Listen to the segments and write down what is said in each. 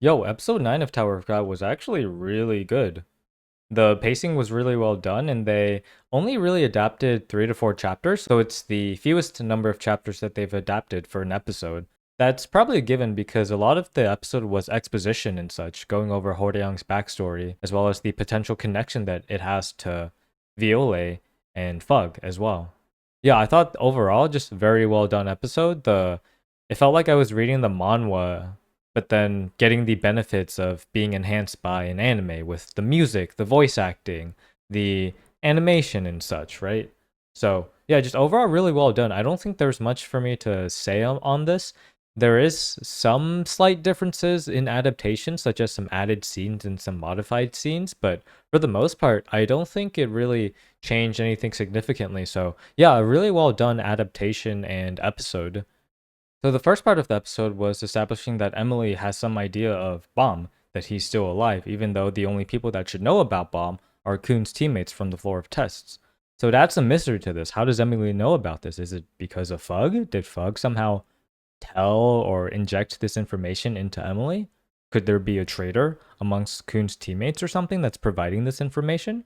Yo, episode 9 of Tower of God was actually really good. The pacing was really well done, and they only really adapted 3 to 4 chapters, so it's the fewest number of chapters that they've adapted for an episode. That's probably a given because a lot of the episode was exposition and such, going over Horyang's backstory, as well as the potential connection that it has to Viole and Fug as well. Yeah, I thought overall just a very well done episode. It felt like I was reading the manhwa, but then getting the benefits of being enhanced by an anime with the music, the voice acting, the animation and such, right? So, yeah, just overall really well done. I don't think there's much for me to say on this. There is some slight differences in adaptation, such as some added scenes and some modified scenes, but for the most part, I don't think it really changed anything significantly. So, yeah, a really well done adaptation and episode. So the first part of the episode was establishing that Emily has some idea of Bomb, that he's still alive, even though the only people that should know about Bomb are Khun's teammates from the floor of tests. So that's a mystery to this. How does Emily know about this? Is it because of Fug? Did Fug somehow tell or inject this information into Emily? Could there be a traitor amongst Khun's teammates or something that's providing this information?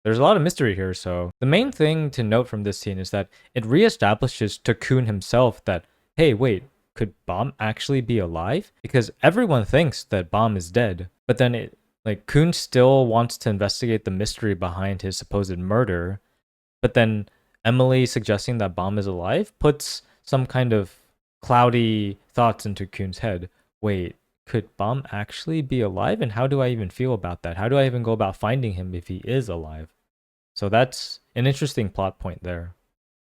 There's a lot of mystery here, so the main thing to note from this scene is that it reestablishes to Khun himself that, hey, wait, could Bomb actually be alive? Because everyone thinks that Bomb is dead, but then Khun still wants to investigate the mystery behind his supposed murder, but then Emily suggesting that Bomb is alive puts some kind of cloudy thoughts into Khun's head. Wait, could Bomb actually be alive? And how do I even feel about that? How do I even go about finding him if he is alive? So that's an interesting plot point there.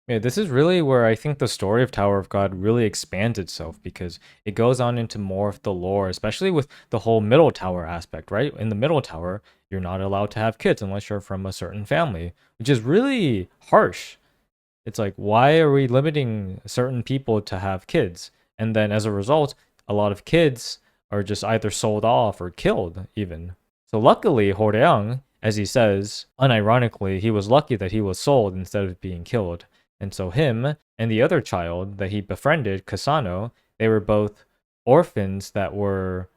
Yeah, this is really where I think the story of Tower of God really expands itself because it goes on into more of the lore, especially with the whole middle tower aspect, right? In the middle tower, you're not allowed to have kids unless you're from a certain family, which is really harsh. It's like, why are we limiting certain people to have kids? And then as a result, a lot of kids are just either sold off or killed, even. So luckily, Horyang, as he says, unironically, he was lucky that he was sold instead of being killed. And so him and the other child that he befriended, Cassano, they were both orphans that were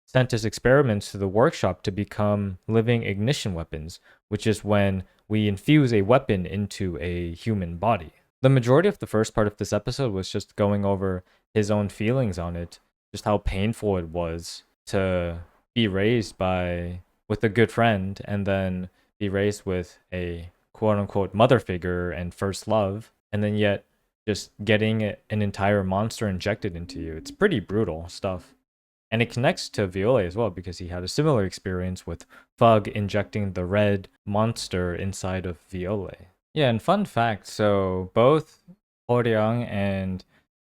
sent as experiments to the workshop to become living ignition weapons, which is when we infuse a weapon into a human body. The majority of the first part of this episode was just going over his own feelings on it, just how painful it was to be raised with a good friend and then be raised with a quote unquote mother figure and first love, and then yet just getting an entire monster injected into you. It's pretty brutal stuff. And it connects to Viole as well because he had a similar experience with Fug injecting the red monster inside of Viole. Yeah, and fun fact, so both Horyang and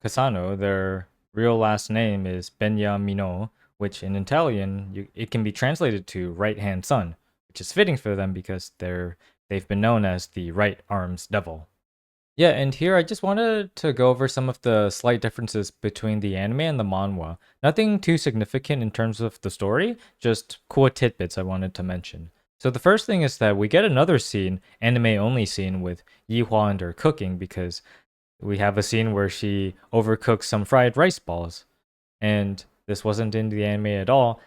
Cassano, their real last name is Beniamino, which in Italian it can be translated to right hand son, which is fitting for them because they've been known as the right arms devil. Yeah, and here I just wanted to go over some of the slight differences between the anime and the manhwa. Nothing too significant in terms of the story, just cool tidbits I wanted to mention. So the first thing is that we get another scene, anime only scene with Yihua and her cooking because we have a scene where she overcooks some fried rice balls. And this wasn't in the anime at all.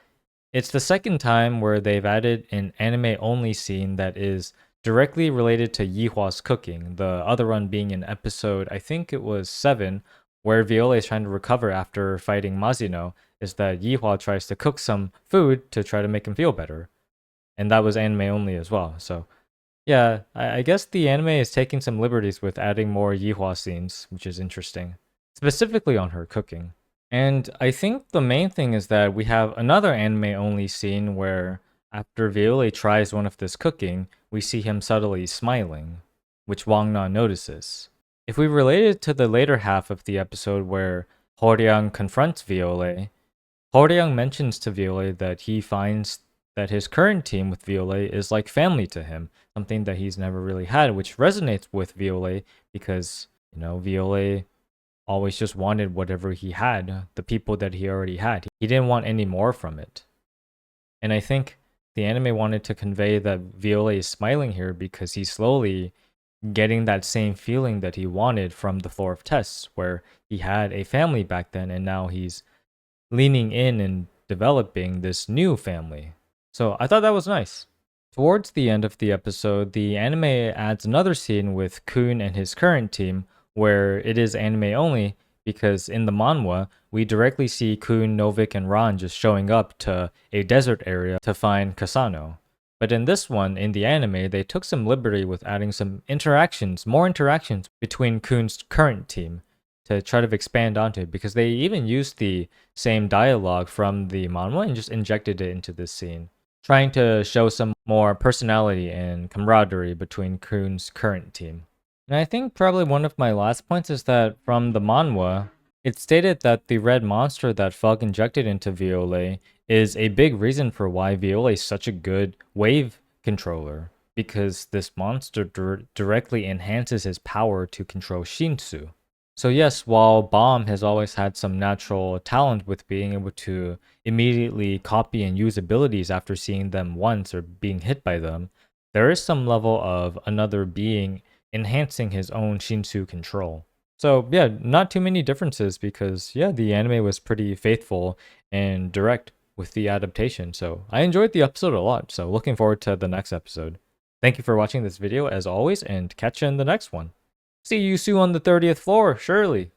It's the second time where they've added an anime only scene that is directly related to Yihua's cooking. The other one being in episode, I think it was 7, where Viola is trying to recover after fighting Mazino, is that Yihua tries to cook some food to try to make him feel better. And that was anime only as well. So, yeah, I guess the anime is taking some liberties with adding more Yihua scenes, which is interesting, specifically on her cooking. And I think the main thing is that we have another anime only scene where after Viole tries one of this cooking, we see him subtly smiling, which Wang Na notices. If we relate it to the later half of the episode where Horyang confronts Viole, Horyang mentions to Viole that he finds that his current team with Viole is like family to him, something that he's never really had, which resonates with Viole because, Viole always just wanted whatever he had, the people that he already had. He didn't want any more from it. And I think the anime wanted to convey that Viole is smiling here because he's slowly getting that same feeling that he wanted from the floor of tests, where he had a family back then and now he's leaning in and developing this new family. So I thought that was nice. Towards the end of the episode, the anime adds another scene with Khun and his current team, where it is anime only, because in the manhwa, we directly see Khun, Novik, and Ran just showing up to a desert area to find Cassano. But in this one, in the anime, they took some liberty with adding some interactions, more interactions between Khun's current team to try to expand onto it, because they even used the same dialogue from the manhwa and just injected it into this scene, trying to show some more personality and camaraderie between Khun's current team. And I think probably one of my last points is that from the manhwa, it stated that the red monster that Fug injected into Violet is a big reason for why Violet is such a good wave controller, because this monster directly enhances his power to control Shinsu. So yes, while Bomb has always had some natural talent with being able to immediately copy and use abilities after seeing them once or being hit by them, there is some level of another being enhancing his own Shinsu control. So yeah, not too many differences, because yeah, the anime was pretty faithful and direct with the adaptation. So I enjoyed the episode a lot. So looking forward to the next episode. Thank you for watching this video as always, and catch you in the next one. See you soon on the 30th floor, surely.